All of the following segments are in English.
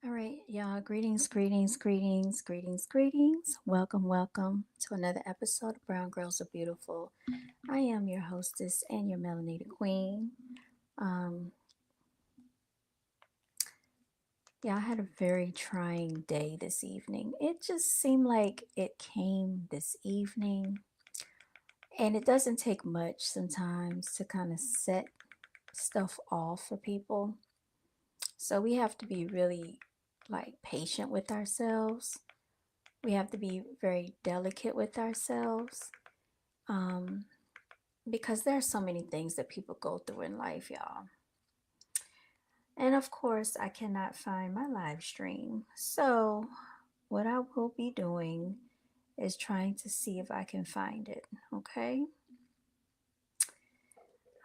All right, y'all. Greetings, greetings, greetings, greetings, greetings. Welcome, welcome to another episode of Brown Girls Are Beautiful. I am your hostess and your melanated queen. Um, yeah, I had a very trying day this evening. It just seemed like it came this evening, and it doesn't take much sometimes to kind of set stuff off for people. So we have to be really like patient with ourselves. We have to be very delicate with ourselves, um, because there are so many things that people go through in life, y'all. And of course, I cannot find my live stream. So, what I will be doing is trying to see if I can find it. Okay.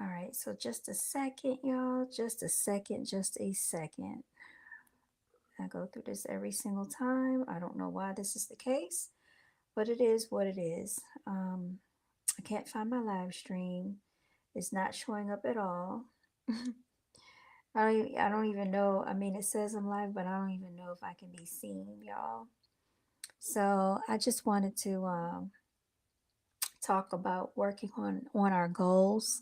All right. So, just a second, y'all. Just a second. Just a second. I go through this every single time. I don't know why this is the case, but it is what it is. I can't find my live stream. It's not showing up at all. I don't even know. I mean, it says I'm live, but I don't even know if I can be seen, y'all. So I just wanted to talk about working on our goals,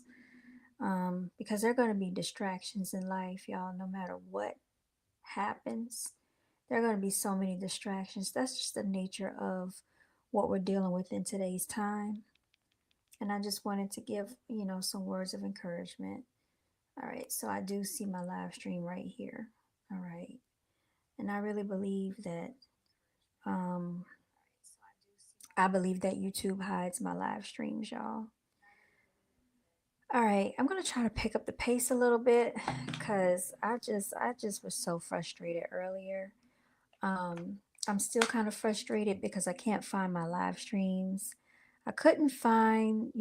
because there are going to be distractions in life, y'all. No matter what happens, there are going to be so many distractions. That's just the nature of what we're dealing with in today's time. And I just wanted to give some words of encouragement. All right, so I do see my live stream right here. All right, and I really believe that um, YouTube hides my live streams, y'all. All right, I'm gonna try to pick up the pace a little bit because I just was so frustrated earlier. Um, I'm still kind of frustrated because I can't find my live streams. I couldn't find,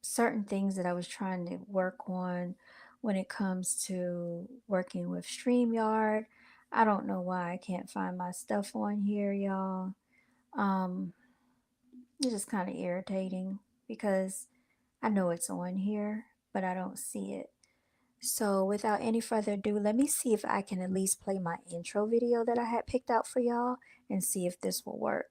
certain things that I was trying to work on when it comes to working with StreamYard. I don't know why I can't find my stuff on here, y'all. Um, it's just kind of irritating because I know it's on here, but I don't see it. So, without any further ado, let me see if I can at least play my intro video that I had picked out for y'all and see if this will work.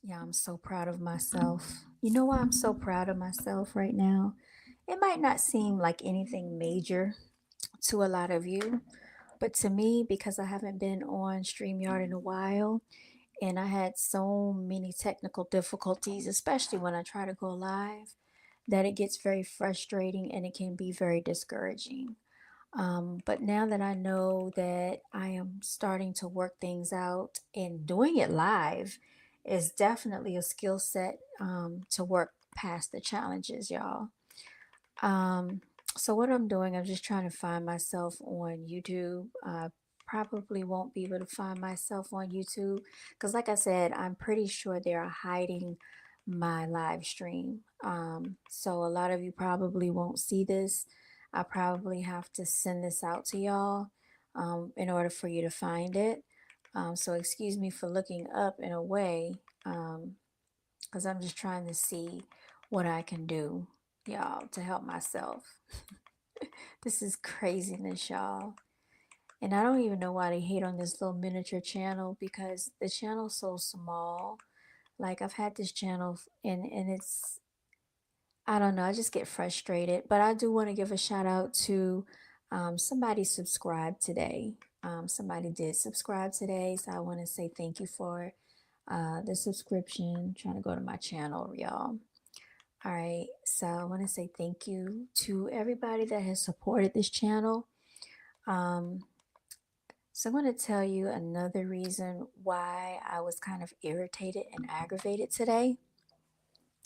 Yeah, I'm so proud of myself. You know why I'm so proud of myself right now? It might not seem like anything major to a lot of you, but to me, because I haven't been on StreamYard in a while, and I had so many technical difficulties, especially when I try to go live, that it gets very frustrating and it can be very discouraging. But now that I know that I am starting to work things out and doing it live is definitely a skill set, to work past the challenges, y'all. Um, so what I'm doing, I'm just trying to find myself on YouTube. Probably won't be able to find myself on YouTube because, like I said, I'm pretty sure they are hiding my live stream. So a lot of you probably won't see this. I probably have to send this out to y'all, in order for you to find it. So excuse me for looking up in a way, because I'm just trying to see what I can do, y'all, to help myself. This is craziness, y'all. And I don't even know why they hate on this little miniature channel because the channel's so small. Like I've had this channel and it's, I don't know, I just get frustrated. But I do want to give a shout out to, somebody subscribed today. Somebody did subscribe today, so I want to say thank you for the subscription. I'm trying to go to my channel, y'all. All right, so I want to say thank you to everybody that has supported this channel. Um, So I'm going to tell you another reason why I was kind of irritated and aggravated today.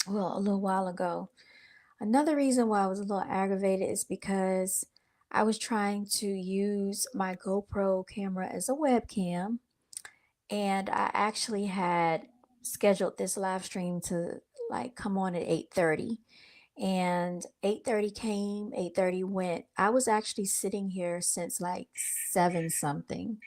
Well, a little while ago. Another reason why I was a little aggravated is because I was trying to use my GoPro camera as a webcam, and I actually had scheduled this live stream to like come on at 8:30. And 8:30 came, 8:30 went. I was actually sitting here since like 7 something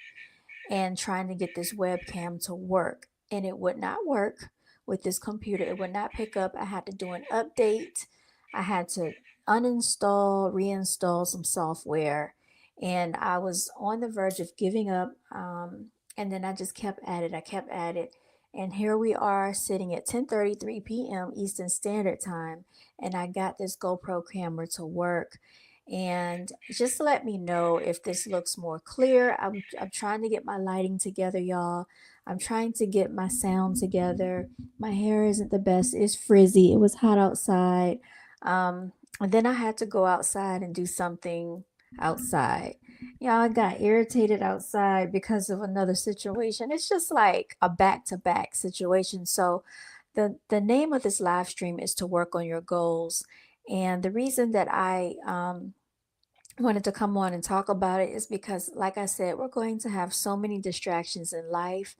and trying to get this webcam to work. And it would not work with this computer. It would not pick up. I had to do an update. I had to uninstall, reinstall some software. And I was on the verge of giving up. And then I just kept at it. I kept at it. And here we are sitting at 10:33 p.m. Eastern Standard Time. And I got this GoPro camera to work, and just let me know if this looks more clear. I'm trying to get my lighting together, y'all. I'm trying to get my sound together. My hair isn't the best. It's frizzy. It was hot outside. And then I had to go outside and do something outside. Y'all, I got irritated outside because of another situation. It's just like a back-to-back situation. So the name of this live stream is to work on your goals. And the reason that I wanted to come on and talk about it is because, like I said, we're going to have so many distractions in life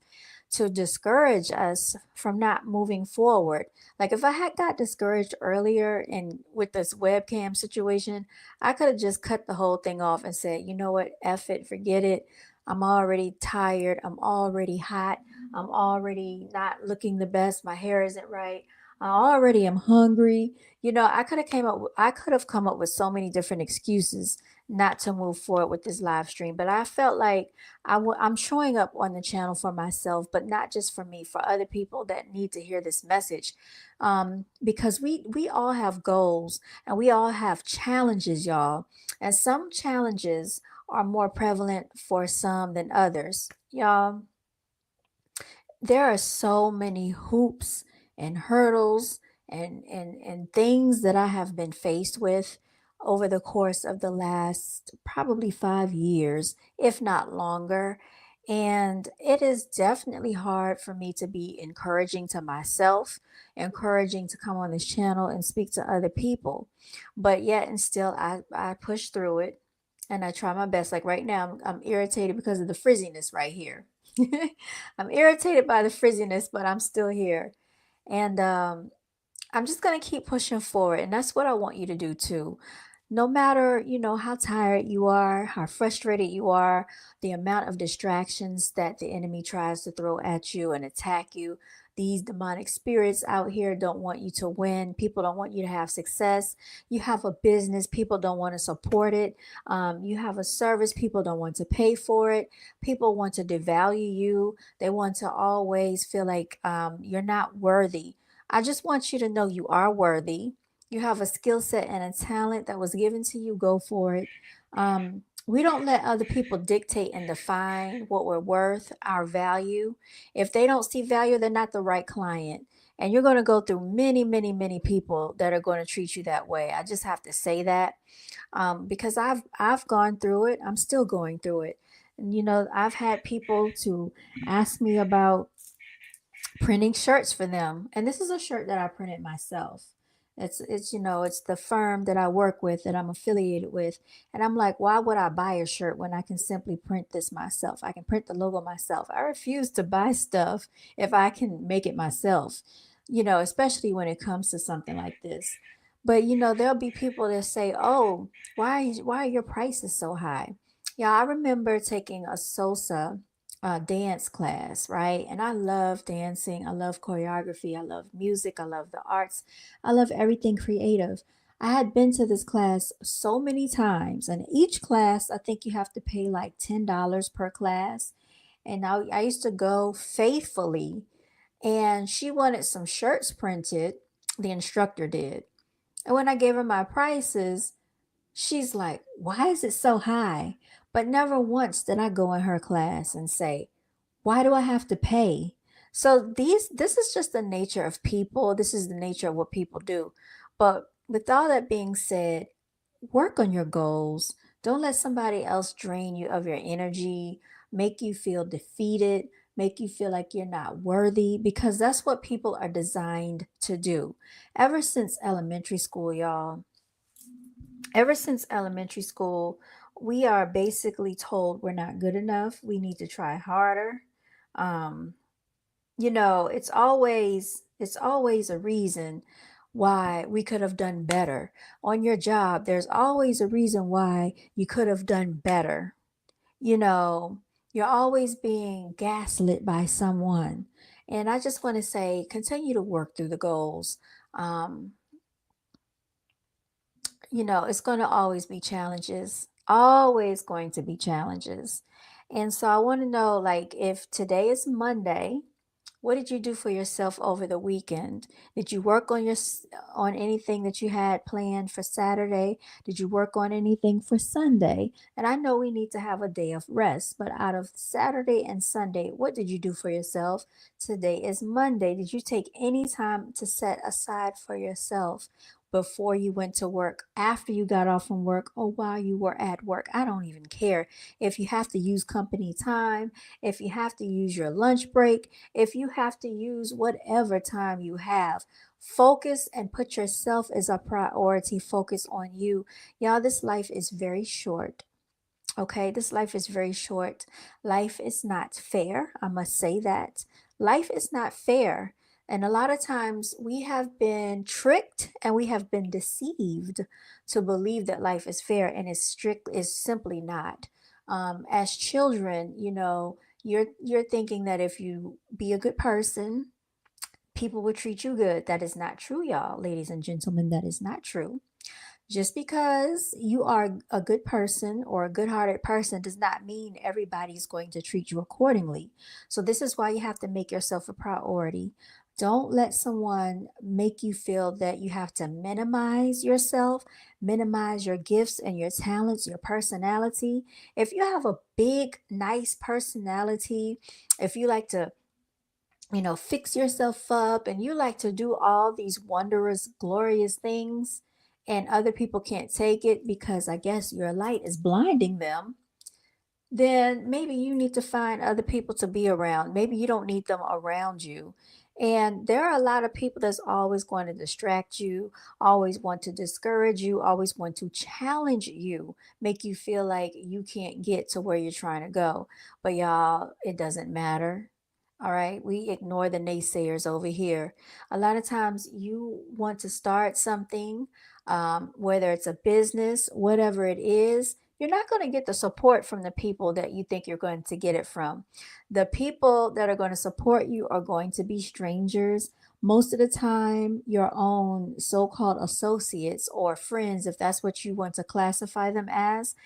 to discourage us from not moving forward. Like if I had got discouraged earlier and with this webcam situation, I could have just cut the whole thing off and said, you know what, F it, forget it. I'm already tired. I'm already hot. I'm already not looking the best. My hair isn't right. I already am hungry. I could have come up with so many different excuses not to move forward with this live stream, but I felt like I'm showing up on the channel for myself, but not just for me, for other people that need to hear this message. Because we all have goals and we all have challenges, y'all. And some challenges are more prevalent for some than others. Y'all, there are so many hoops and hurdles and things that I have been faced with over the course of the last probably 5 years, if not longer. And it is definitely hard for me to be encouraging to myself, encouraging to come on this channel and speak to other people. But yet and still, I push through it and I try my best. Like right now, I'm irritated because of the frizziness right here. I'm irritated by the frizziness, but I'm still here. And I'm just going to keep pushing forward. And that's what I want you to do too. No matter, how tired you are, how frustrated you are, the amount of distractions that the enemy tries to throw at you and attack you. These demonic spirits out here don't want you to win. People don't want you to have success. You have a business, people don't want to support it. You have a service, people don't want to pay for it. People want to devalue you. They want to always feel like you're not worthy. I just want you to know you are worthy. You have a skill set and a talent that was given to you. Go for it. We don't let other people dictate and define what we're worth, our value. If they don't see value, they're not the right client. And you're going to go through many, many, many people that are going to treat you that way. I just have to say that because I've gone through it. I'm still going through it. And I've had people to ask me about printing shirts for them. And this is a shirt that I printed myself. It's the firm that I work with, that I'm affiliated with. And I'm like, why would I buy a shirt when I can simply print this myself? I can print the logo myself. I refuse to buy stuff if I can make it myself, especially when it comes to something like this. But there'll be people that say, oh, why are your prices so high? Yeah, I remember taking a Sosa dance class, right? And I love dancing. I love choreography. I love music. I love the arts. I love everything creative. I had been to this class so many times, and each class, I think you have to pay like $10 per class. And I used to go faithfully, and she wanted some shirts printed, the instructor did. And when I gave her my prices, she's like, why is it so high? But never once did I go in her class and say, why do I have to pay? So this is just the nature of people. This is the nature of what people do. But with all that being said, work on your goals. Don't let somebody else drain you of your energy. make you feel defeated, make you feel like you're not worthy, because that's what people are designed to do. Ever since elementary school, y'all, ever since elementary school, we are basically told we're not good enough. We need to try harder. Um, it's always a reason why we could have done better. On your job, there's always a reason why you could have done better. you know you're always being gaslit by someone. And I just want to say, continue to work through the goals. um it's going to always be challenges, always going to be challenges. And so I want to know, like, if today is Monday, what did you do for yourself over the weekend? Did you work on anything that you had planned for Saturday? Did you work on anything for Sunday? And I know we need to have a day of rest, but out of Saturday and Sunday, what did you do for yourself? Today is Monday. Did you take any time to set aside for yourself before you went to work, after you got off from work, or while you were at work? I don't even care if you have to use company time, if you have to use your lunch break, if you have to use whatever time you have. Focus and put yourself as a priority. Focus on you. Y'all, this life is very short. Okay, this life is very short. Life is not fair. I must say that. Life is not fair. And a lot of times we have been tricked and we have been deceived to believe that life is fair, and is simply not. As children, you're thinking that if you be a good person, people will treat you good. That is not true, y'all, ladies and gentlemen. That is not true. Just because you are a good person or a good hearted person does not mean everybody's going to treat you accordingly. So, this is why you have to make yourself a priority. Don't let someone make you feel that you have to minimize yourself, minimize your gifts and your talents, your personality. If you have a big, nice personality, if you like to fix yourself up, and you like to do all these wondrous, glorious things, and other people can't take it because I guess your light is blinding them, then maybe you need to find other people to be around. Maybe you don't need them around you. And there are a lot of people that's always going to distract you, always want to discourage you, always want to challenge you, make you feel like you can't get to where you're trying to go. But y'all, it doesn't matter. All right, we ignore the naysayers over here. A lot of times you want to start something, whether it's a business, whatever it is, you're not going to get the support from the people that you think you're going to get it from. The people that are going to support you are going to be strangers. Most of the time, your own so called associates or friends, if that's what you want to classify them as,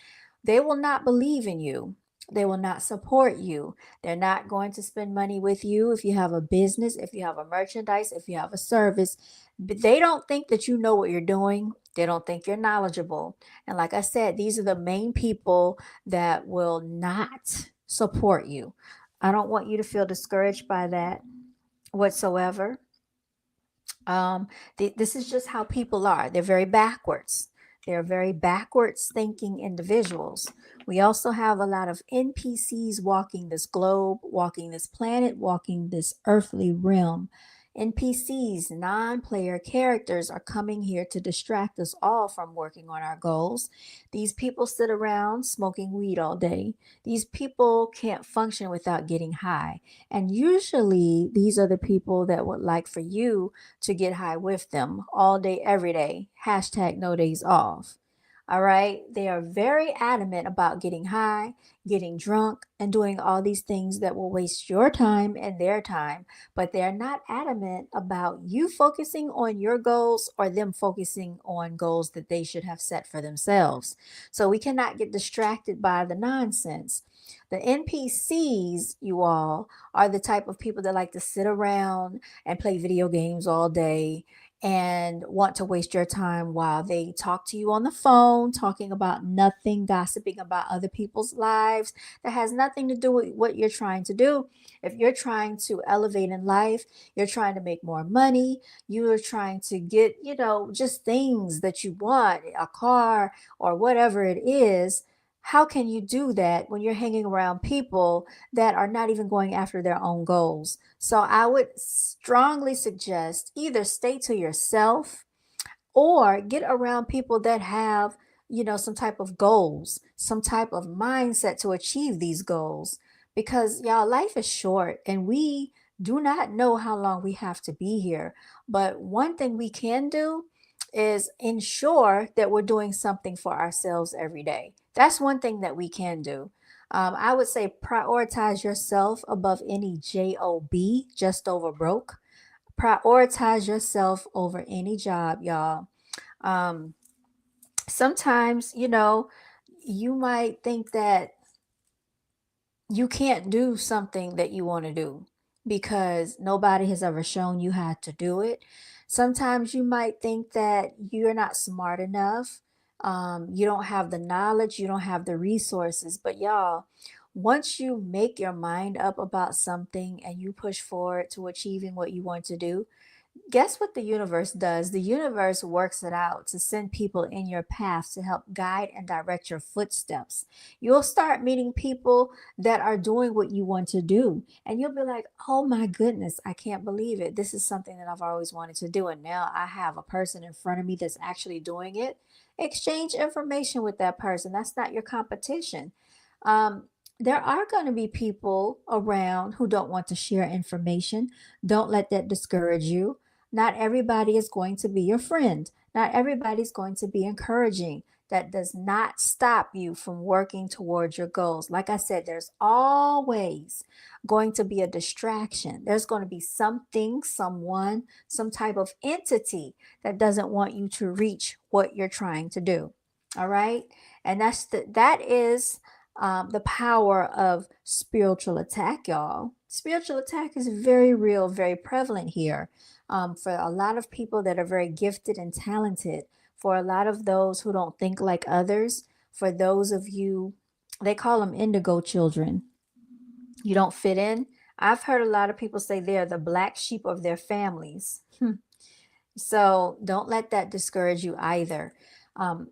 they will not believe in you. They will not support you. They're not going to spend money with you if you have a business, if you have a merchandise, if you have a service. But they don't think that you know what you're doing. They don't think you're knowledgeable. And like I said, these are the main people that will not support you. I don't want you to feel discouraged by that whatsoever. This is just how people are. They're very backwards. They're very backwards thinking individuals. We also have a lot of NPCs walking this globe, walking this planet, walking this earthly realm. NPCs, non player characters, are coming here to distract us all from working on our goals. These people sit around smoking weed all day. These people can't function without getting high. And usually, these are the people that would like for you to get high with them all day, every day. Hashtag no days off. All right. They are very adamant about getting high, getting drunk, and doing all these things that will waste your time and their time. But they're not adamant about you focusing on your goals or them focusing on goals that they should have set for themselves. So we cannot get distracted by the nonsense. The NPCs, you all, are the type of people that like to sit around and play video games all day and want to waste your time while they talk to you on the phone, talking about nothing, gossiping about other people's lives that has nothing to do with what you're trying to do. If you're trying to elevate in life, you're trying to make more money, you're trying to get, just things that you want, a car or whatever it is, How can you do that when you're hanging around people that are not even going after their own goals? So I would strongly suggest either stay to yourself or get around people that have, some type of goals, some type of mindset to achieve these goals. Because y'all, life is short and we do not know how long we have to be here. But one thing we can do is ensure that we're doing something for ourselves every day. That's one thing that we can do. I would say prioritize yourself above any job, just over broke. Prioritize yourself over any job, y'all. um Sometimes, you might think that you can't do something that you want to do because nobody has ever shown you how to do it. Sometimes you might think that you're not smart enough. You don't have the knowledge, you don't have the resources. But y'all, once you make your mind up about something and you push forward to achieving what you want to do, guess what the universe does? The universe works it out to send people in your path to help guide and direct your footsteps. You'll start meeting people that are doing what you want to do, and you'll be like, oh my goodness, I can't believe it. This is something that I've always wanted to do, and now I have a person in front of me that's actually doing it. Exchange information with that person. That's not your competition. Um, there are going to be people around who don't want to share information. Don't let that discourage you. Not everybody is going to be your friend. Not everybody's going to be encouraging. That does not stop you from working towards your goals. Like I said, there's always going to be a distraction. There's going to be something, someone, some type of entity that doesn't want you to reach what you're trying to do. All right. And that is the power of spiritual attack, y'all. Spiritual attack is very real, very prevalent here, for a lot of people that are very gifted and talented, for a lot of those who don't think like others, for those of you, they call them indigo children. You don't fit in. I've heard a lot of people say they're the black sheep of their families. So don't let that discourage you either.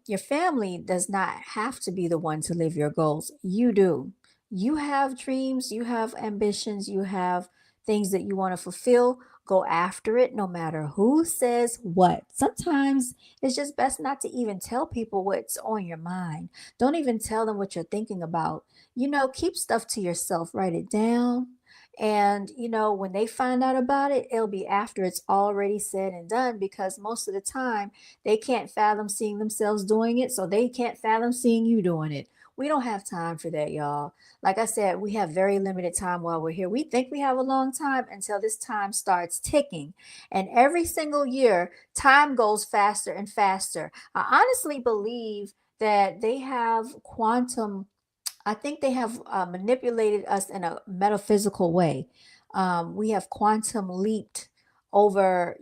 Your family does not have to be the one to live your goals. You do. You have dreams, you have ambitions, you have things that you want to fulfill. Go after it no matter who says what. Sometimes it's just best not to even tell people what's on your mind. Don't even tell them what you're thinking about. Keep stuff to yourself, write it down, and, when they find out about it, it'll be after it's already said and done, because most of the time they can't fathom seeing themselves doing it. So they can't fathom seeing you doing it. We don't have time for that, y'all. Like I said, we have very limited time while we're here. We think we have a long time until this time starts ticking. And every single year, time goes faster and faster. I honestly believe that they have quantum I think they have manipulated us in a metaphysical way. We have quantum leaped over,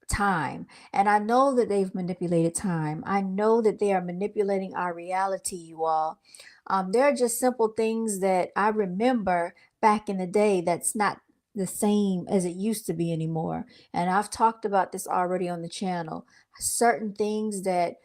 time. And I know that they've manipulated time. I know that they are manipulating our reality, you all. There are just simple things that I remember back in the day that's not the same as it used to be anymore. And I've talked about this already on the channel. Certain things that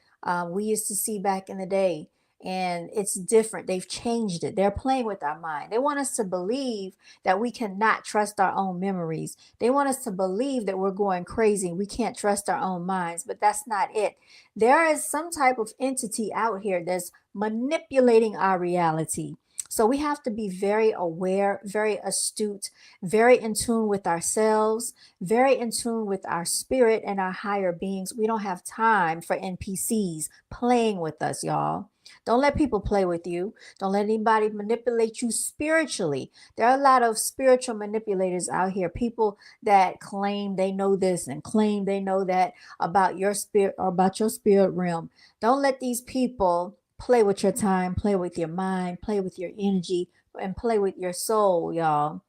we used to see back in the day, and it's different. They've changed it. They're playing with our mind. They want us to believe that we cannot trust our own memories. They want us to believe that we're going crazy. We can't trust our own minds, but that's not it. There is some type of entity out here that's manipulating our reality. So we have to be very aware, very astute, very in tune with ourselves, very in tune with our spirit and our higher beings. We don't have time for NPCs playing with us, y'all. Don't let people play with you. Don't let anybody manipulate you spiritually. There are a lot of spiritual manipulators out here, people that claim they know this and claim they know that about your spirit or about your spirit realm. Don't let these people play with your time, play with your mind, play with your energy, and play with your soul, y'all.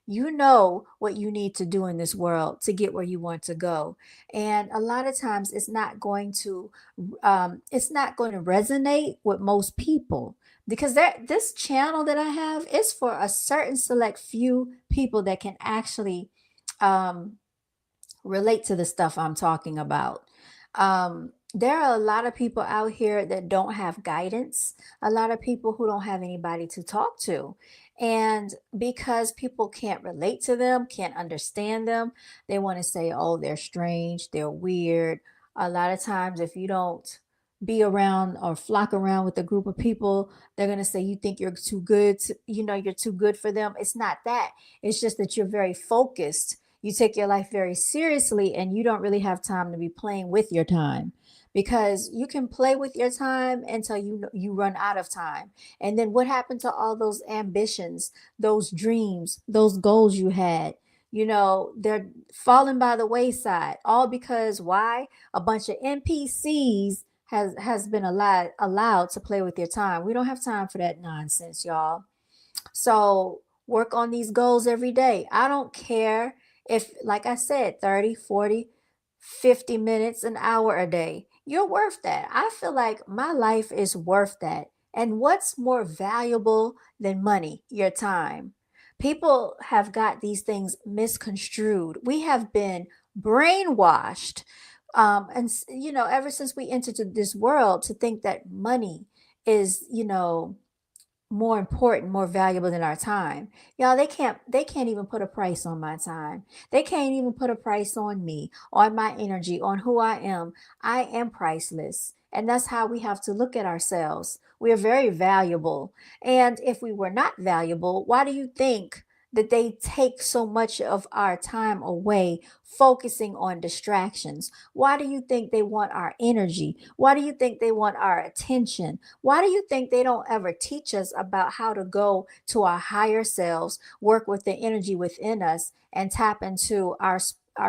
You know what you need to do in this world to get where you want to go. And a lot of times it's not going to resonate with most people, because this channel that I have is for a certain select few people that can actually um relate to the stuff I'm talking about. There are a lot of people out here that don't have guidance, a lot of people who don't have anybody to talk to. And because people can't relate to them, can't understand them, they want to say, oh, they're strange, they're weird. A lot of times, if you don't be around or flock around with a group of people, they're going to say you think you're too good to, you're too good for them. It's not that. It's just that you're very focused, you take your life very seriously, and you don't really have time to be playing with your time, because you can play with your time until you run out of time. And then what happened to all those ambitions, those dreams, those goals you had? They're falling by the wayside, all because why? A bunch of NPCs has been allowed to play with your time. We don't have time for that nonsense, y'all. So work on these goals every day. I don't care if, like I said, 30, 40, 50 minutes, an hour a day. You're worth that. I feel like my life is worth that. And what's more valuable than money? Your time. People have got these things misconstrued. We have been brainwashed. Ever since we entered this world, to think that money is, more important, more valuable than our time. Y'all, they can't even put a price on my time. They can't even put a price on me, on my energy, on who I am. I am priceless. And that's how we have to look at ourselves. We are very valuable. And if we were not valuable, why do you think that they take so much of our time away focusing on distractions? Why do you think they want our energy? Why do you think they want our attention? Why do you think they don't ever teach us about how to go to our higher selves, work with the energy within us, and tap into our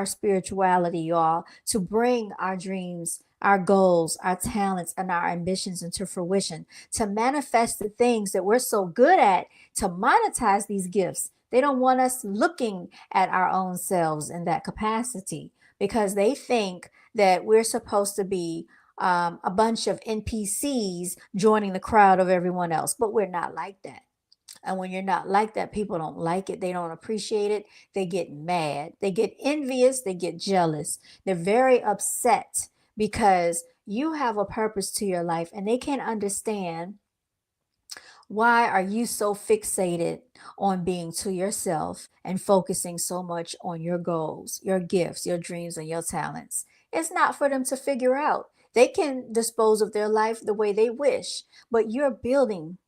spirituality, y'all, to bring our dreams, our goals, our talents, and our ambitions into fruition, to manifest the things that we're so good at, to monetize these gifts? They don't want us looking at our own selves in that capacity, because they think that we're supposed to be a bunch of NPCs joining the crowd of everyone else, but we're not like that. And when you're not like that, people don't like it. They don't appreciate it. They get mad. They get envious. They get jealous. They're very upset because you have a purpose to your life, and they can't understand why are you so fixated on being to yourself and focusing so much on your goals, your gifts, your dreams, and your talents? It's not for them to figure out. They can dispose of their life the way they wish, but you're building,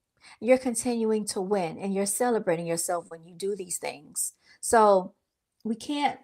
you're continuing to win, and you're celebrating yourself when you do these things. So we can't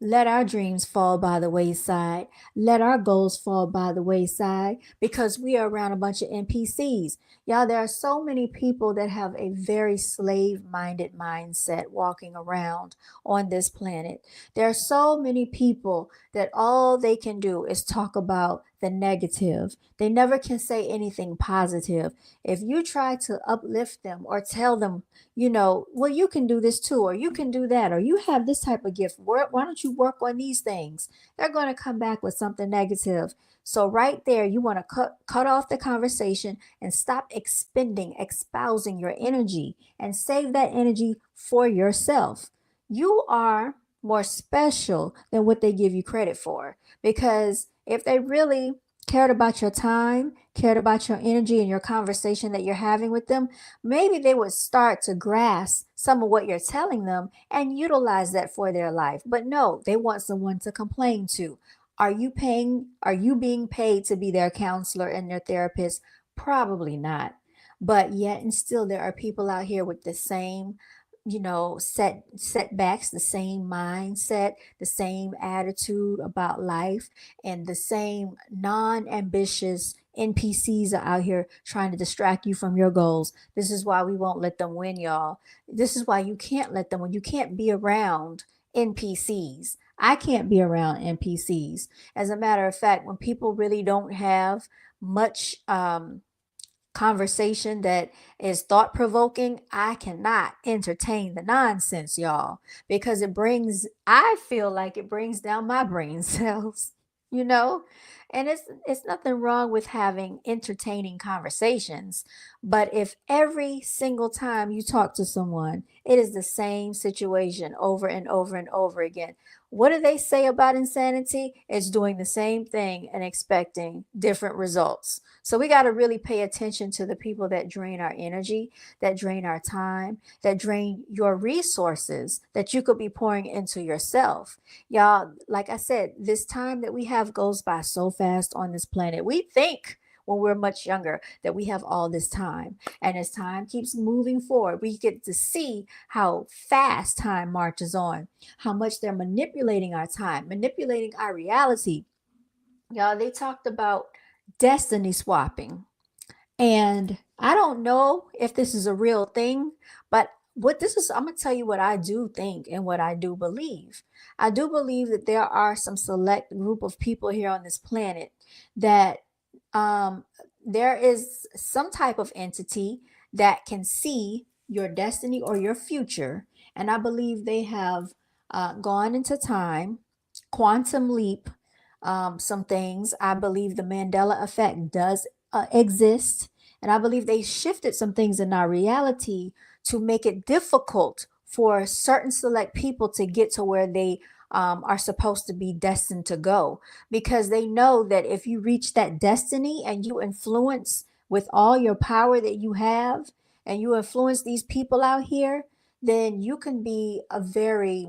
let our dreams fall by the wayside. Let our goals fall by the wayside because we are around a bunch of NPCs. Y'all, there are so many people that have a very slave minded mindset walking around on this planet. There are so many people that all they can do is talk about the negative. They never can say anything positive. If you try to uplift them or tell them, well, you can do this too, or you can do that, or you have this type of gift, why don't you work on these things? They're going to come back with something negative. So right there, you want to cut off the conversation and stop espousing your energy, and save that energy for yourself. You are more special than what they give you credit for, because if they really cared about your time, cared about your energy and your conversation that you're having with them, maybe they would start to grasp some of what you're telling them and utilize that for their life. But no, they want someone to complain to. Are you being paid to be their counselor and their therapist? Probably not. But yet and still, there are people out here with the same, setbacks, the same mindset, the same attitude about life, and the same non-ambitious NPCs are out here trying to distract you from your goals. This is why we won't let them win, y'all. This is why you can't let them win. You can't be around NPCs. I can't be around NPCs. As a matter of fact, when people really don't have much conversation that is thought provoking, I cannot entertain the nonsense, y'all, because I feel like it brings down my brain cells, you know? And it's nothing wrong with having entertaining conversations, but if every single time you talk to someone, it is the same situation over and over and over again, What do they say about insanity? It's doing the same thing and expecting different results. So we got to really pay attention to the people that drain our energy, that drain our time, that drain your resources that you could be pouring into yourself. Y'all, like I said, this time that we have goes by so fast on this planet. We think when we're much younger that we have all this time. And as time keeps moving forward, we get to see how fast time marches on, how much they're manipulating our time, manipulating our reality. Y'all, they talked about destiny swapping. And I don't know if this is a real thing, but what this is, I'm going to tell you what I do think and what I do believe. I do believe that there are some select group of people here on this planet that um, there is some type of entity that can see your destiny or your future. And I believe they have gone into time, quantum leap, some things. I believe the Mandela effect does exist. And I believe they shifted some things in our reality to make it difficult for certain select people to get to where they are supposed to be destined to go, because they know that if you reach that destiny and you influence with all your power that you have and you influence these people out here, then you can be a very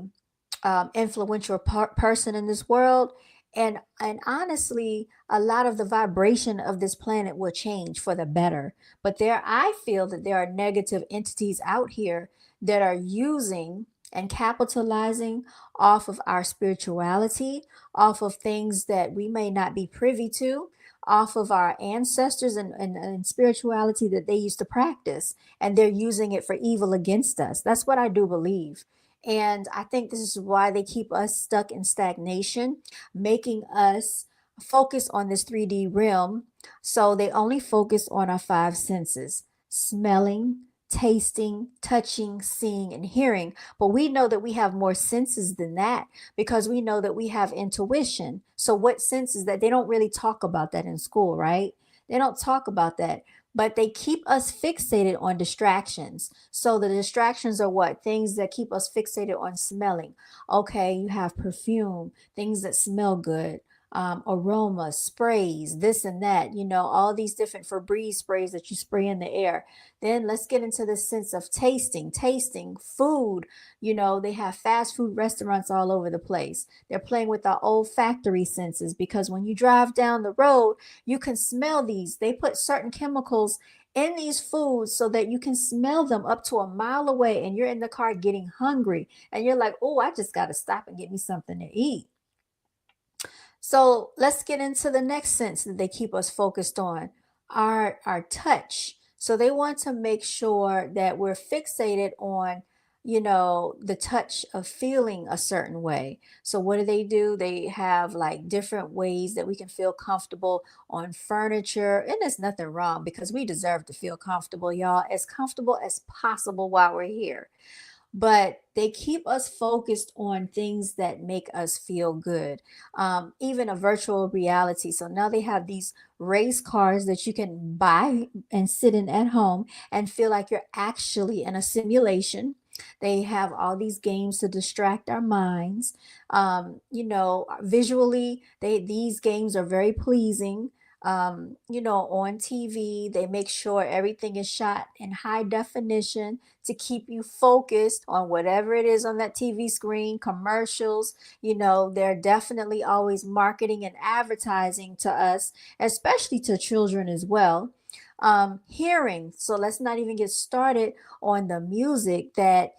influential person in this world. And honestly, a lot of the vibration of this planet will change for the better. But there, I feel that there are negative entities out here that are using and capitalizing off of our spirituality, off of things that we may not be privy to, off of our ancestors and spirituality that they used to practice, and they're using it for evil against us. That's what I do believe. And I think this is why they keep us stuck in stagnation, making us focus on this 3D realm. So they only focus on our five senses: smelling, tasting, touching, seeing, and hearing. But we know that we have more senses than that, because we know that we have intuition. So, what senses that they don't really talk about that in school, right? They don't talk about that, but they keep us fixated on distractions. So the distractions are what? Things that keep us fixated on smelling. Okay, you have perfume, things that smell good, aroma, sprays, this and that, all these different Febreze sprays that you spray in the air. Then let's get into the sense of tasting food. They have fast food restaurants all over the place. They're playing with our olfactory senses, because when you drive down the road, you can smell these. They put certain chemicals in these foods so that you can smell them up to a mile away, and you're in the car getting hungry and you're like, oh, I just got to stop and get me something to eat. So let's get into the next sense that they keep us focused on, our touch. So they want to make sure that we're fixated on, the touch of feeling a certain way. So what do? They have like different ways that we can feel comfortable on furniture. And there's nothing wrong, because we deserve to feel comfortable, y'all, as comfortable as possible while we're here. But they keep us focused on things that make us feel good. Even a virtual reality. So now they have these race cars that you can buy and sit in at home and feel like you're actually in a simulation. They have all these games to distract our minds. Visually, these games are very pleasing. On TV, they make sure everything is shot in high definition to keep you focused on whatever it is on that TV screen, commercials. They're definitely always marketing and advertising to us, especially to children as well. Hearing, so let's not even get started on the music that,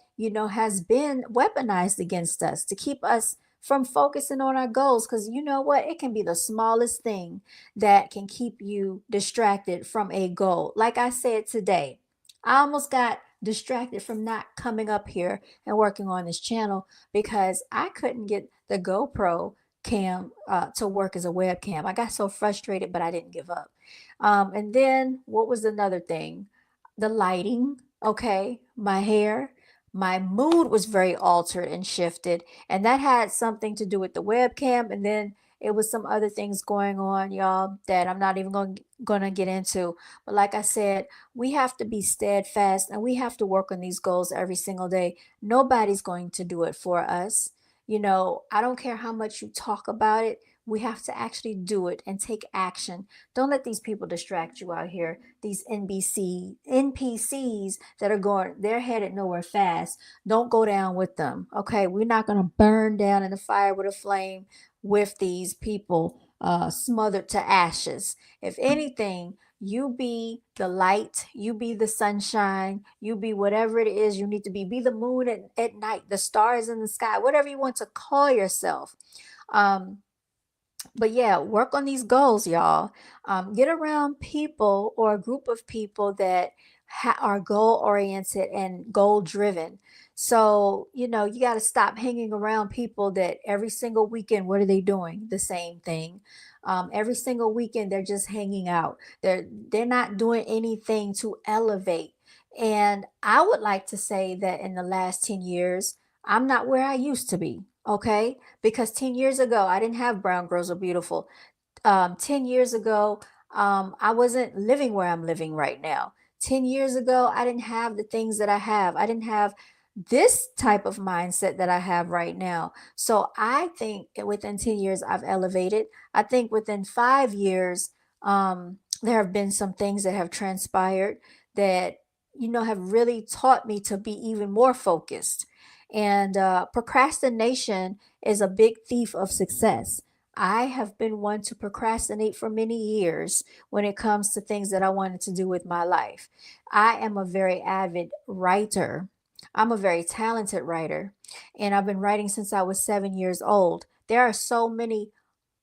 has been weaponized against us to keep us from focusing on our goals. Because you know what? It can be the smallest thing that can keep you distracted from a goal. Like I said today, I almost got distracted from not coming up here and working on this channel because I couldn't get the GoPro cam to work as a webcam. I got so frustrated, but I didn't give up. And then what was another thing? The lighting. Okay, my hair. My mood was very altered and shifted, and that had something to do with the webcam. And then it was some other things going on, y'all, that I'm not even going to get into. But like I said, we have to be steadfast and we have to work on these goals every single day. Nobody's going to do it for us. I don't care how much you talk about it. We have to actually do it and take action. Don't let these people distract you out here. These NPCs that are going, they're headed nowhere fast. Don't go down with them. Okay. We're not going to burn down in the fire with a flame with these people smothered to ashes. If anything, you be the light, you be the sunshine, you be whatever it is you need to be. Be the moon at night, the stars in the sky, whatever you want to call yourself. Um, but yeah, work on these goals, y'all. Get around people or a group of people that are goal oriented and goal driven. So, you got to stop hanging around people that every single weekend, what are they doing? The same thing. Every single weekend, they're just hanging out. They're not doing anything to elevate. And I would like to say that in the last 10 years, I'm not where I used to be. Okay, because 10 years ago, I didn't have Brown Girls Are Beautiful. 10 years ago, I wasn't living where I'm living right now. 10 years ago, I didn't have the things that I have. I didn't have this type of mindset that I have right now. So I think within 10 years, I've elevated. I think within 5 years, there have been some things that have transpired that, have really taught me to be even more focused. And procrastination is a big thief of success. I have been one to procrastinate for many years when it comes to things that I wanted to do with my life. I am a very avid writer. I'm a very talented writer, and I've been writing since I was 7 years old. There are so many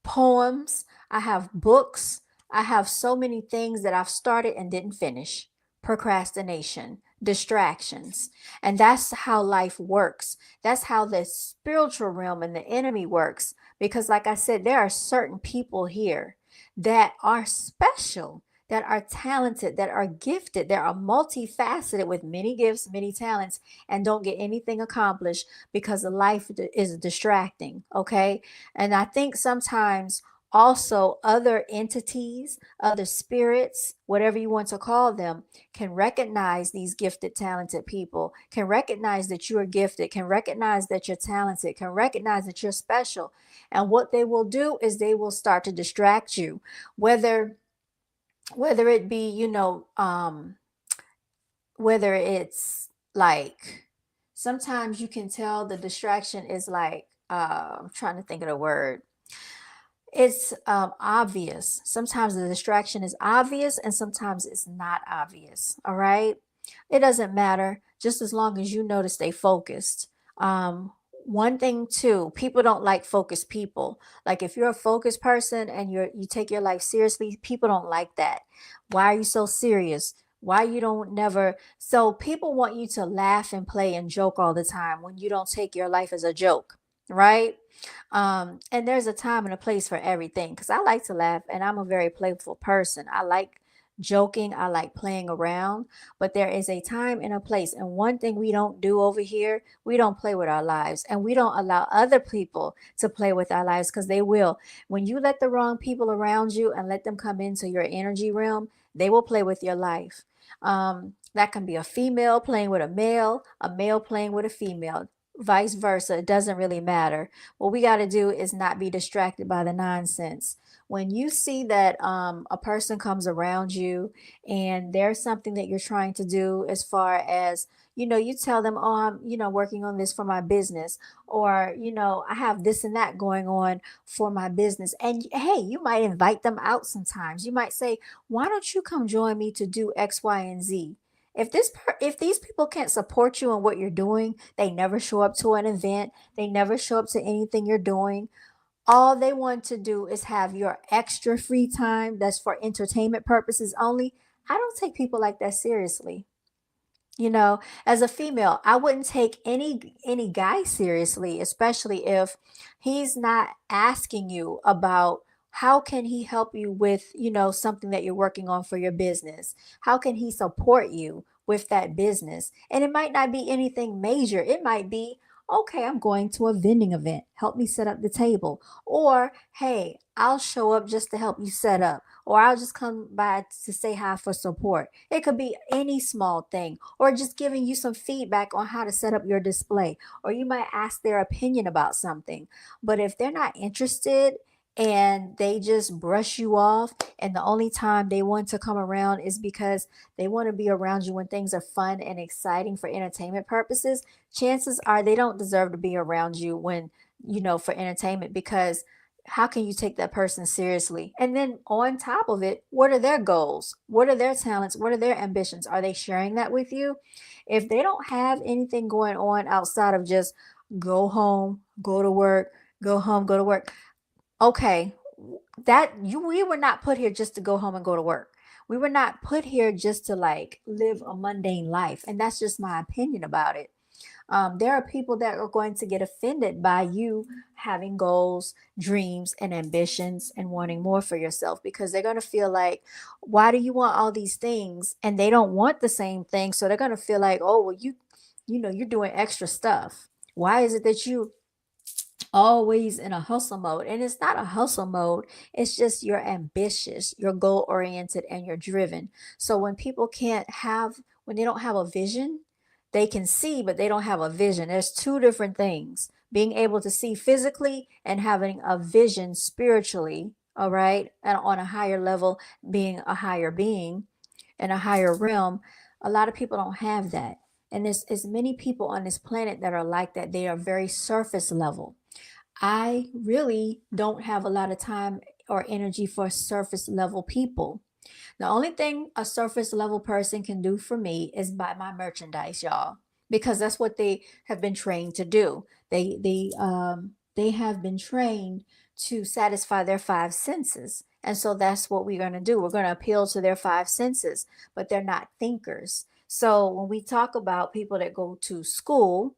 poems, I have books, I have so many things that I've started and didn't finish. Procrastination, distractions. And that's how life works. That's how the spiritual realm and the enemy works. Because, like I said, there are certain people here that are special, that are talented, that are gifted, that are multifaceted with many gifts, many talents, and don't get anything accomplished because the life is distracting. Okay. And I think sometimes also other entities, other spirits, whatever you want to call them, can recognize these gifted, talented people, can recognize that you are gifted, can recognize that you're talented, can recognize that you're special. And what they will do is they will start to distract you, whether it be, whether it's like sometimes you can tell the distraction is like I'm trying to think of the word. It's obvious. Sometimes the distraction is obvious and sometimes it's not obvious. All right. It doesn't matter just as long as you know to stay focused. One thing too, people don't like focused people. Like if you're a focused person and you take your life seriously, people don't like that. Why are you so serious? Why you don't never so people want you to laugh and play and joke all the time when you don't take your life as a joke, right? And there's a time and a place for everything because I like to laugh and I'm a very playful person. I like joking, I like playing around, but there is a time and a place. And one thing we don't do over here, we don't play with our lives and we don't allow other people to play with our lives because they will. When you let the wrong people around you and let them come into your energy realm, they will play with your life. That can be a female playing with a male playing with a female, vice versa. It doesn't really matter. What we got to do is not be distracted by the nonsense. When you see that a person comes around you and there's something that you're trying to do, as far as, you tell them, oh, I'm, working on this for my business, or, I have this and that going on for my business. And hey, you might invite them out sometimes. You might say, why don't you come join me to do X, Y, and Z? If these people can't support you in what you're doing, they never show up to an event, they never show up to anything you're doing. All they want to do is have your extra free time that's for entertainment purposes only. I don't take people like that seriously. As a female, I wouldn't take any guy seriously, especially if he's not asking you about how can he help you with, something that you're working on for your business. How can he support you with that business? And it might not be anything major. It might be, Okay, I'm going to a vending event. Help me set up the table. Or, hey, I'll show up just to help you set up. Or I'll just come by to say hi for support. It could be any small thing. Or just giving you some feedback on how to set up your display. Or you might ask their opinion about something. But if they're not interested and they just brush you off, and the only time they want to come around is because they want to be around you when things are fun and exciting for entertainment purposes, chances are they don't deserve to be around you when, for entertainment, because how can you take that person seriously? And then on top of it, what are their goals? What are their talents? What are their ambitions? Are they sharing that with you? If they don't have anything going on outside of just go home, go to work, go home, go to work, okay, that you we were not put here just to go home and go to work. We were not put here just to like live a mundane life. And that's just my opinion about it. There are people that are going to get offended by you having goals, dreams, and ambitions and wanting more for yourself, because they're going to feel like, why do you want all these things? And they don't want the same thing. So they're going to feel like, oh, well, you're doing extra stuff. Why is it that you always in a hustle mode? And it's not a hustle mode, it's just you're ambitious, you're goal oriented, and you're driven. So when they don't have a vision, they can see but they don't have a vision. There's two different things: being able to see physically and having a vision spiritually, all right, and on a higher level, being a higher being in a higher realm. A lot of people don't have that, and there's as many people on this planet that are like that. They are very surface level. I really don't have a lot of time or energy for surface level people. The only thing a surface level person can do for me is buy my merchandise, y'all, because that's what they have been trained to do. They have been trained to satisfy their five senses. And so that's what we're going to do. We're going to appeal to their five senses, but they're not thinkers. So when we talk about people that go to school,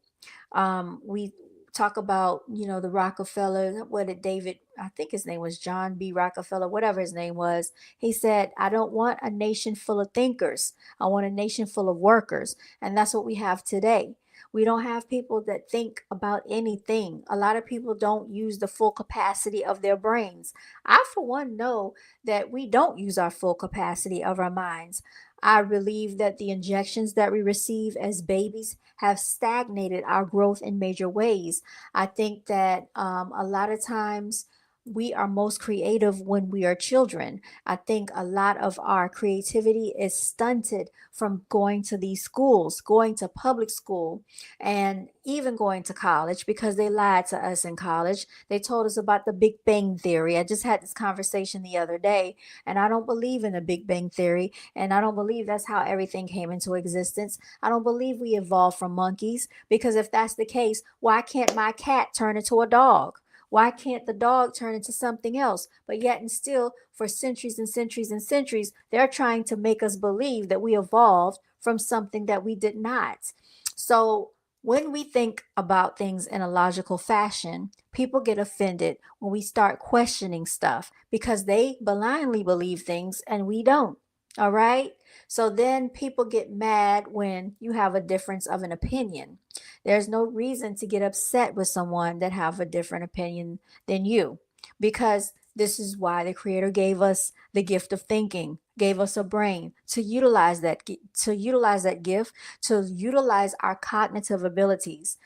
we talk about, the Rockefeller. What did David, I think his name was John B. Rockefeller, whatever his name was. He said, I don't want a nation full of thinkers. I want a nation full of workers. And that's what we have today. We don't have people that think about anything. A lot of people don't use the full capacity of their brains. I, for one, know that we don't use our full capacity of our minds. I believe that the injections that we receive as babies have stagnated our growth in major ways. I think that a lot of times we are most creative when we are children. I think a lot of our creativity is stunted from going to these schools, going to public school, and even going to college, because they lied to us in college. They told us about the Big Bang Theory. I just had this conversation the other day, and I don't believe in the Big Bang Theory, and I don't believe that's how everything came into existence. I don't believe we evolved from monkeys, because if that's the case, why can't my cat turn into a dog? Why can't the dog turn into something else? But yet and still, for centuries and centuries and centuries, they're trying to make us believe that we evolved from something that we did not. So when we think about things in a logical fashion, people get offended when we start questioning stuff because they blindly believe things and we don't. All right. So then people get mad when you have a difference of an opinion. There's no reason to get upset with someone that have a different opinion than you, because this is why the creator gave us the gift of thinking, gave us a brain to utilize that gift, to utilize our cognitive abilities.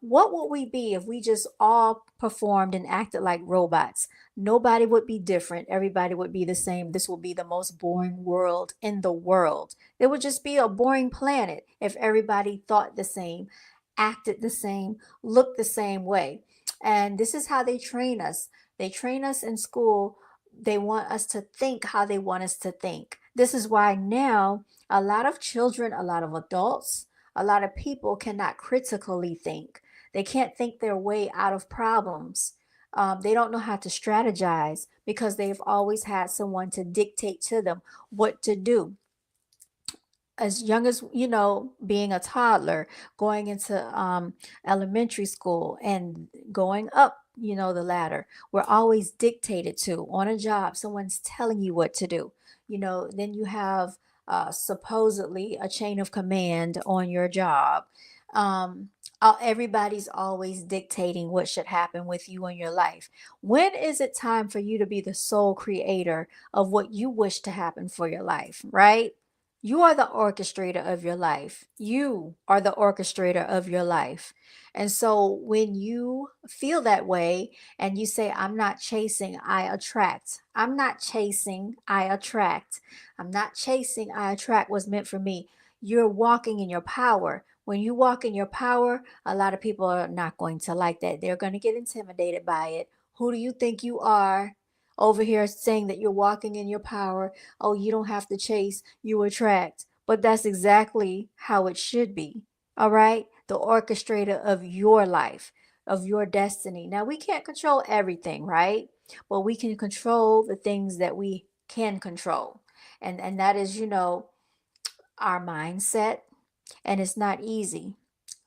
What would we be if we just all performed and acted like robots? Nobody would be different. Everybody would be the same. This will be the most boring world in the world. It would just be a boring planet if everybody thought the same, acted the same, looked the same way. And this is how they train us. They train us in school. They want us to think how they want us to think. This is why now a lot of children, a lot of adults, a lot of people cannot critically think. They can't think their way out of problems. They don't know how to strategize because they've always had someone to dictate to them what to do. As young as, being a toddler, going into elementary school and going up, the ladder, we're always dictated to. On a job, someone's telling you what to do. Then you have supposedly a chain of command on your job. Um, everybody's always dictating what should happen with you in your life. When is it time for you to be the sole creator of what you wish to happen for your life, right? You are the orchestrator of your life. You are the orchestrator of your life. And so when you feel that way and you say, I'm not chasing, I attract. I'm not chasing, I attract. I'm not chasing, I attract what's meant for me. You're walking in your power. When you walk in your power, a lot of people are not going to like that. They're going to get intimidated by it. Who do you think you are over here saying that you're walking in your power? Oh, you don't have to chase, you attract. But that's exactly how it should be. All right? The orchestrator of your life, of your destiny. Now, we can't control everything, right? But we can control the things that we can control. And that is, our mindset, and it's not easy.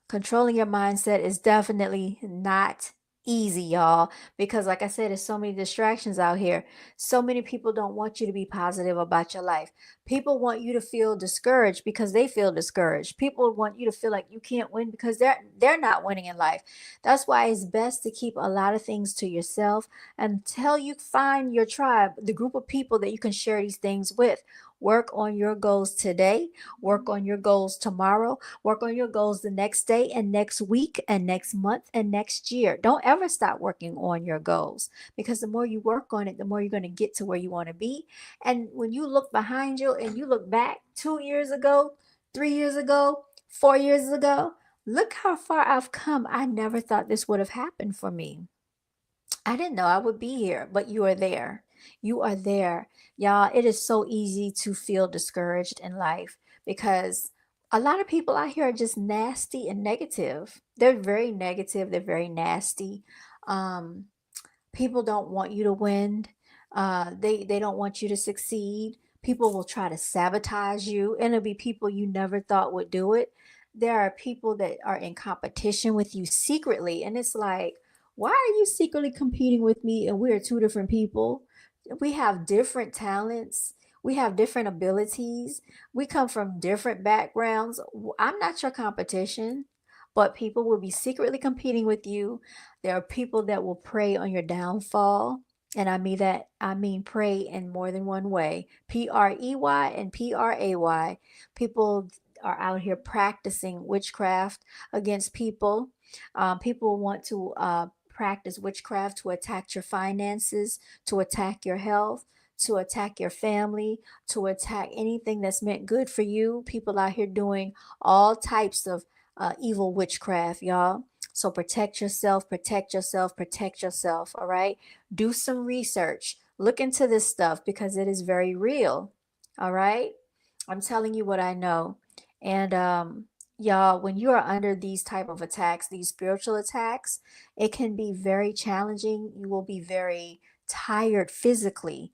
Controlling your mindset is definitely not easy, y'all, because like I said, there's so many distractions out here. So many people don't want you to be positive about your life. People want you to feel discouraged because they feel discouraged. People want you to feel like you can't win because they're not winning in life. That's why it's best to keep a lot of things to yourself until you find your tribe, the group of people that you can share these things with. Work on your goals today, work on your goals tomorrow, work on your goals the next day and next week and next month and next year. Don't ever stop working on your goals, because the more you work on it, the more you're going to get to where you want to be. And when you look behind you and you look back 2 years ago, 3 years ago, 4 years ago, look how far I've come. I never thought this would have happened for me. I didn't know I would be here, but you are there. You are there. Y'all, it is so easy to feel discouraged in life because a lot of people out here are just nasty and negative. They're very negative, they're very nasty. Um, People don't want you to win. They don't want you to succeed. People will try to sabotage you, and it'll be people you never thought would do it. There are people that are in competition with you secretly, and it's like, why are you secretly competing with me? And we're two different people. We have different talents. We have different abilities. We come from different backgrounds. I'm not your competition, but people will be secretly competing with you. There are people that will prey on your downfall. And I mean prey in more than one way. PREY and PRAY. People are out here practicing witchcraft against people. People want to practice witchcraft to attack your finances, to attack your health, to attack your family, to attack anything that's meant good for you. People out here doing all types of evil witchcraft, y'all. So protect yourself, protect yourself, protect yourself. All right. Do some research. Look into this stuff because it is very real. All right. I'm telling you what I know. And y'all, when you are under these type of attacks, these spiritual attacks, it can be very challenging. You will be very tired physically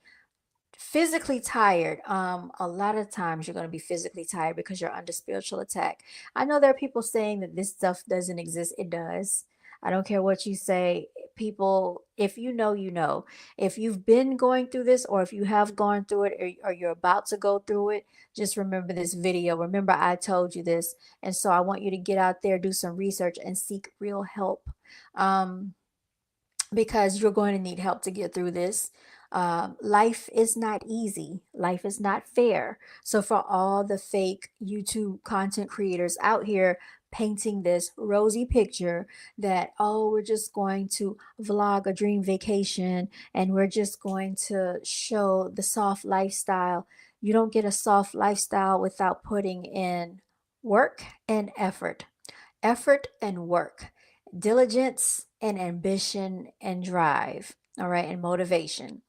tired. A lot of times you're going to be physically tired because you're under spiritual attack. I know there are people saying that this stuff doesn't exist. It does. I don't care what you say. People, if you know, you know. If you've been going through this, or if you have gone through it, or you're about to go through it, just remember this video. Remember I told you this. And so I want you to get out there, do some research, and seek real help. Um, because you're going to need help to get through this. Life is not easy. Life is not fair. So, for all the fake YouTube content creators out here painting this rosy picture that, oh, we're just going to vlog a dream vacation and we're just going to show the soft lifestyle, you don't get a soft lifestyle without putting in work and effort. Effort and work, diligence and ambition and drive, all right, and motivation.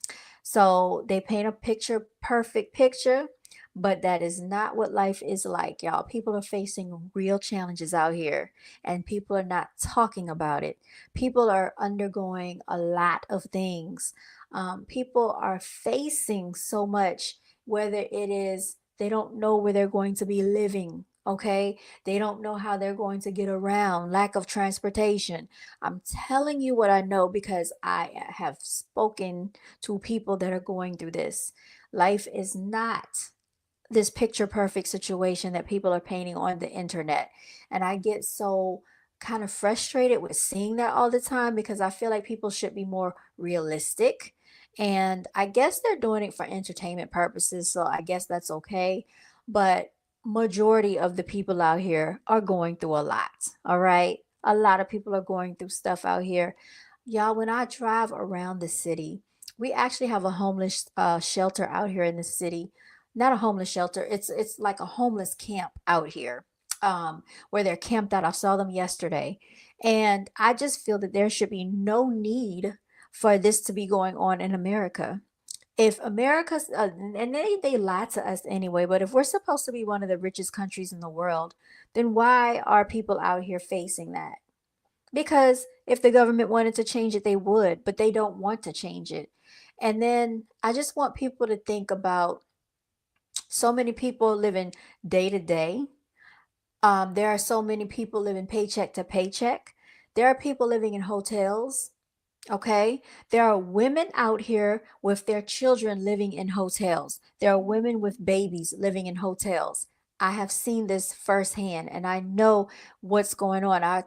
So they paint a picture, perfect picture, but that is not what life is like, y'all. People are facing real challenges out here, and people are not talking about it. People are undergoing a lot of things. People are facing so much, whether it is they don't know where they're going to be living. Okay, they don't know how they're going to get around, lack of transportation. I'm telling you what I know because I have spoken to people that are going through this. Life is not this picture perfect situation that people are painting on the internet. And I get so kind of frustrated with seeing that all the time because I feel like people should be more realistic. And I guess they're doing it for entertainment purposes, so I guess that's okay. But majority of the people out here are going through a lot, all right? A lot of people are going through stuff out here. Y'all, when I drive around the city, we actually have a homeless shelter out here in the city. Not a homeless shelter. It's like a homeless camp out here, where they're camped out. I saw them yesterday, and I just feel that there should be no need for this to be going on in America. If America's and they lie to us anyway, but if we're supposed to be one of the richest countries in the world, then why are people out here facing that? Because if the government wanted to change it, they would, but they don't want to change it. And then I just want people to think about so many people living day to day. There are so many people living paycheck to paycheck. There are people living in hotels. Okay. There are women out here with their children living in hotels. There are women with babies living in hotels. I have seen this firsthand and I know what's going on. I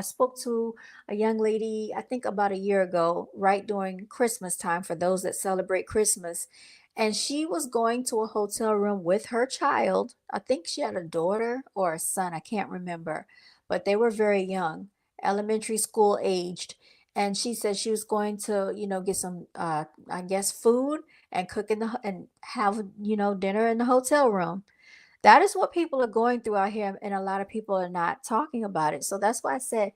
spoke to a young lady, I think about a year ago, right during Christmas time for those that celebrate Christmas. And she was going to a hotel room with her child. I think she had a daughter or a son, I can't remember, but they were very young, elementary school aged, and she said she was going to, get some, I guess, food and cook and have, dinner in the hotel room. That is what people are going through out here, and a lot of people are not talking about it. So that's why I said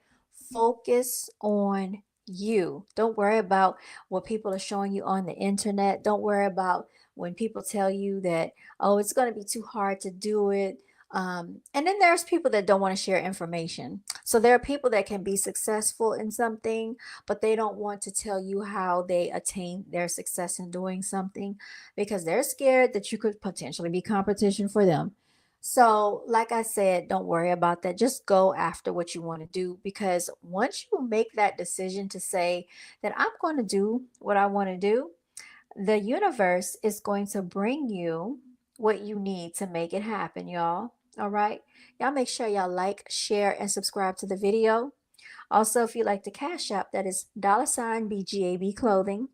focus on you. Don't worry about what people are showing you on the internet. Don't worry about when people tell you that, oh, it's going to be too hard to do it. And then there's people that don't want to share information. So there are people that can be successful in something, but they don't want to tell you how they attain their success in doing something because they're scared that you could potentially be competition for them. So, like I said, don't worry about that. Just go after what you want to do because once you make that decision to say that I'm going to do what I want to do, the universe is going to bring you what you need to make it happen, y'all. All right. Y'all make sure y'all like, share, and subscribe to the video. Also, if you like the Cash App, that is $ BGAB Clothing.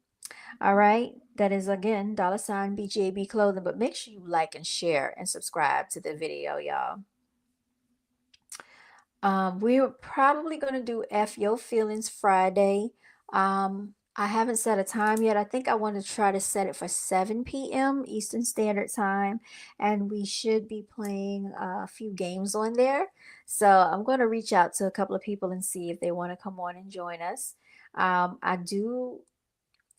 All right. That is again $ BGAB Clothing. But make sure you like and share and subscribe to the video, y'all. We're probably gonna do F Your Feelings Friday. I haven't set a time yet. I think I want to try to set it for 7 p.m. Eastern Standard Time, and we should be playing a few games on there. So I'm going to reach out to a couple of people and see if they want to come on and join us. I do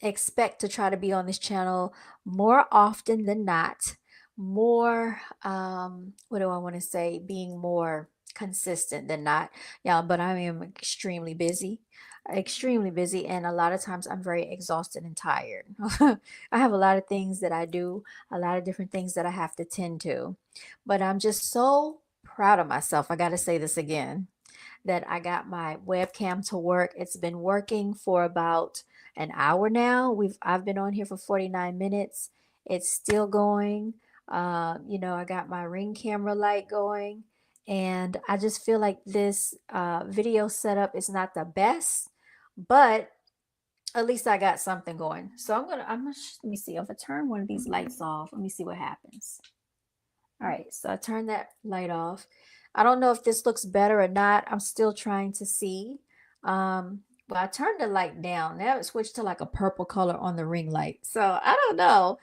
expect to try to be on this channel more often than not. More, what do I want to say? Being more consistent than not. Yeah, but I am extremely busy, and a lot of times I'm very exhausted and tired. I have a lot of things that I do, a lot of different things that I have to tend to, but I'm just so proud of myself. I got to say this again that I got my webcam to work. It's been working for about an hour now. I've been on here for 49 minutes. It's still going. I got my Ring camera light going, and I just feel like this video setup is not the best, but at least I got something going. So let me see if I turn one of these lights off. Let me see what happens. All right, so I turned that light off. I don't know if this looks better or not. I'm still trying to see. But I turned the light down. Now it switched to like a purple color on the ring light. So I don't know.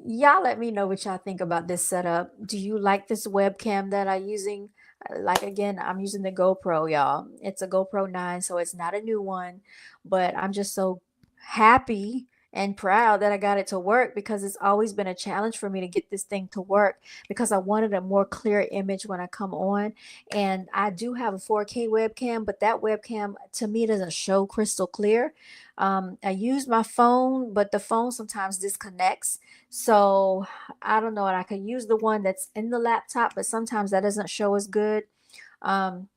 Y'all let me know what y'all think about this setup. Do you like this webcam that I'm using? Like again, I'm using the GoPro, y'all. It's a GoPro 9, so it's not a new one, but I'm just so happy and proud that I got it to work because it's always been a challenge for me to get this thing to work because I wanted a more clear image when I come on. And I do have a 4K webcam, but that webcam to me doesn't show crystal clear. I use my phone, but the phone sometimes disconnects. So I don't know. And I could use the one that's in the laptop, but sometimes that doesn't show as good.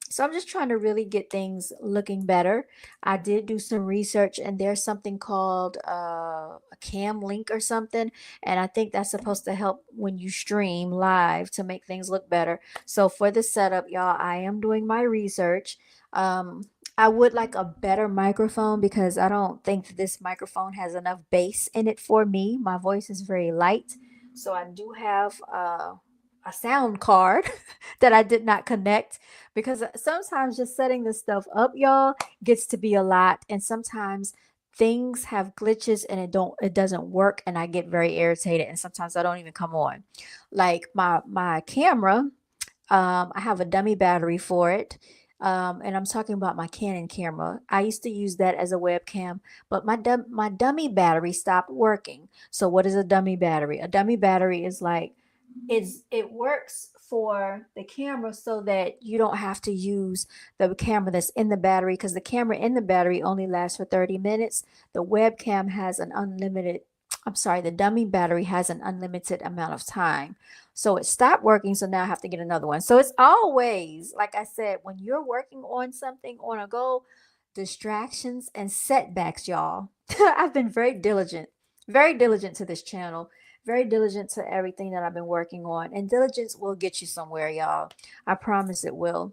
So I'm just trying to really get things looking better. I did do some research, and there's something called a cam link or something, and I think that's supposed to help when you stream live to make things look better. So for the setup, y'all, I am doing my research. Um, I would like a better microphone because I don't think that this microphone has enough bass in it for me. My voice is very light, so I do have a sound card that I did not connect because sometimes just setting this stuff up, y'all, gets to be a lot, and sometimes things have glitches and it doesn't work, and I get very irritated, and sometimes I don't even come on. Like my camera, I have a dummy battery for it. And I'm talking about my Canon camera. I used to use that as a webcam, but my dummy battery stopped working. So what is a dummy battery? A dummy battery is like it works for the camera so that you don't have to use the camera that's in the battery, because the camera in the battery only lasts for 30 minutes. The webcam has an unlimited, I'm sorry, the dummy battery has an unlimited amount of time. So it stopped working, so now I have to get another one. So it's always, like I said, when you're working on something, on a goal, distractions and setbacks, y'all. I've been very diligent to this channel, very diligent to everything that I've been working on. And diligence will get you somewhere, y'all. I promise it will.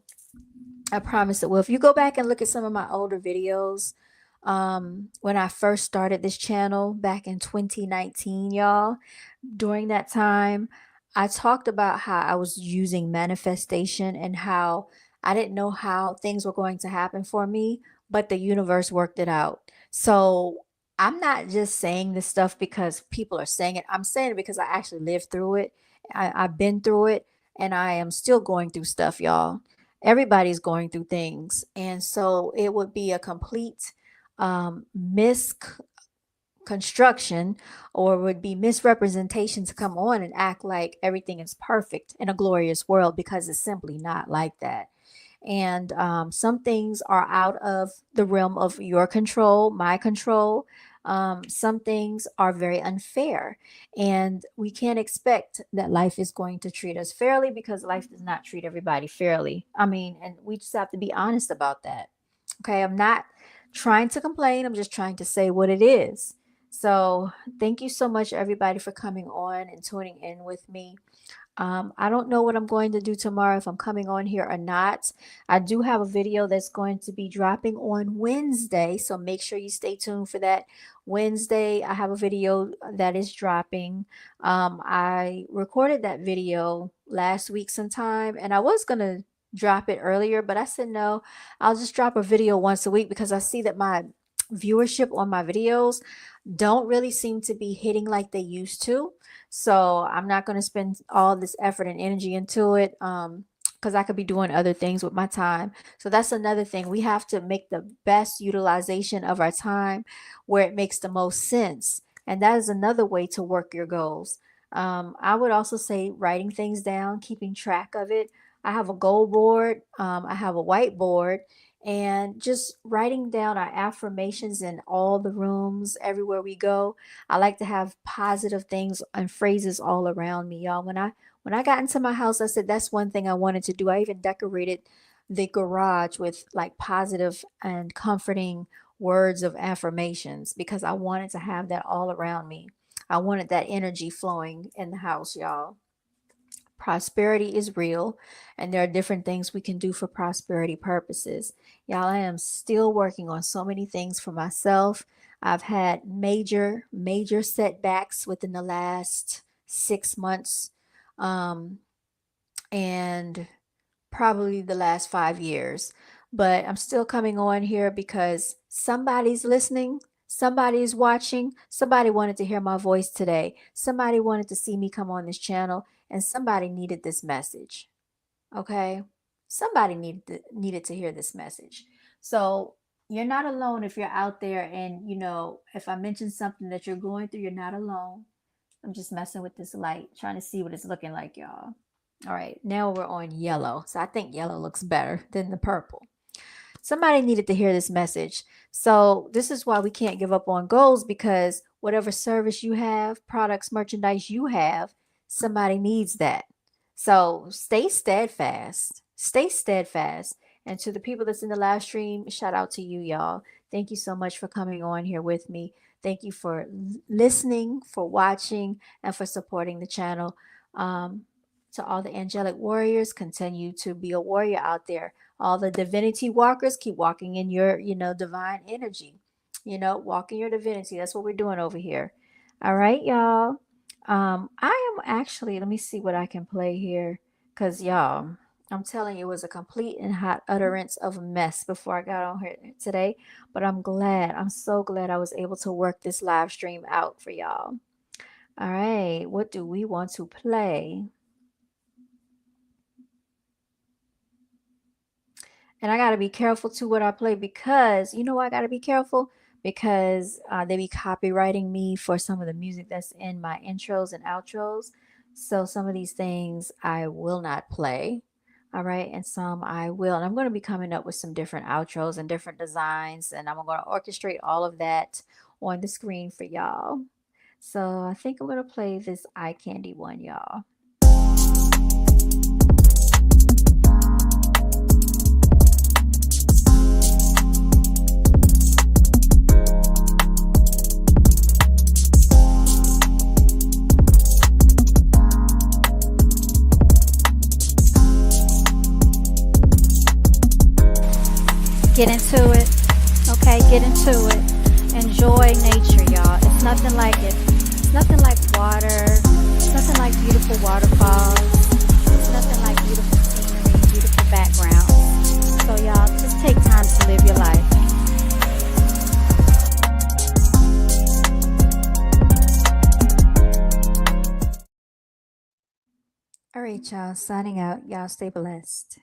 I promise it will. If you go back and look at some of my older videos, when I first started this channel back in 2019, y'all, during that time, I talked about how I was using manifestation and how I didn't know how things were going to happen for me, but the universe worked it out. So I'm not just saying this stuff because people are saying it. I'm saying it because I actually lived through it. I've been through it, and I am still going through stuff, y'all. Everybody's going through things. And so it would be a complete misconstruction, or would be misrepresentation, to come on and act like everything is perfect in a glorious world, because it's simply not like that. And some things are out of the realm of your control, my control. Some things are very unfair, and we can't expect that life is going to treat us fairly, because life does not treat everybody fairly. I mean, and we just have to be honest about that. Okay, I'm not trying to complain, I'm just trying to say what it is. So, thank you so much, everybody, for coming on and tuning in with me. I don't know what I'm going to do tomorrow, if I'm coming on here or not. I do have a video that's going to be dropping on Wednesday, so make sure you stay tuned for that. Wednesday, I have a video that is dropping. I recorded that video last week sometime, and I was going to drop it earlier, but I said no, I'll just drop a video once a week, because I see that my viewership on my videos don't really seem to be hitting like they used to. So I'm not going to spend all this effort and energy into it, because I could be doing other things with my time. So that's another thing. We have to make the best utilization of our time where it makes the most sense. And that is another way to work your goals. I would also say writing things down, keeping track of it. I have a goal board, I have a whiteboard, and just writing down our affirmations in all the rooms, everywhere we go. I like to have positive things and phrases all around me, y'all. When I got into my house, I said that's one thing I wanted to do. I even decorated the garage with like positive and comforting words of affirmations, because I wanted to have that all around me. I wanted that energy flowing in the house, y'all. Prosperity is real, and there are different things we can do for prosperity purposes. Y'all, I am still working on so many things for myself. I've had major setbacks within the last 6 months, um, and probably the last 5 years. But I'm still coming on here because somebody's listening, somebody's watching, somebody wanted to hear my voice today, somebody wanted to see me come on this channel, and somebody needed this message. Okay? Somebody needed to hear this message. So you're not alone if you're out there, and if I mention something that you're going through, you're not alone. I'm just messing with this light, trying to see what it's looking like, y'all. All right, now we're on yellow. So I think yellow looks better than the purple. Somebody needed to hear this message. So this is why we can't give up on goals, because whatever service you have, products, merchandise you have, somebody needs that. So stay steadfast. Stay steadfast. And to the people that's in the live stream, shout out to you, y'all. Thank you so much for coming on here with me. Thank you for listening, for watching, and for supporting the channel. Um, to all the angelic warriors, continue to be a warrior out there. All the divinity walkers, keep walking in your, divine energy. Walk in your divinity. That's what we're doing over here. All right, y'all. I am actually, let me see what I can play here. Because, y'all, I'm telling you, it was a complete and hot utterance of mess before I got on here today. But I'm glad. I'm so glad I was able to work this live stream out for y'all. All right. What do we want to play? And I got to be careful to what I play because, I got to be careful because they be copywriting me for some of the music that's in my intros and outros. So some of these things I will not play. All right. And some I will. And I'm going to be coming up with some different outros and different designs. And I'm going to orchestrate all of that on the screen for y'all. So I think I'm going to play this eye candy one, y'all. Get into it. Okay, get into it. Enjoy nature, y'all. It's nothing like it. It's nothing like water. It's nothing like beautiful waterfalls. It's nothing like beautiful scenery, beautiful background. So y'all, just take time to live your life. All right, y'all. Signing out. Y'all stay blessed.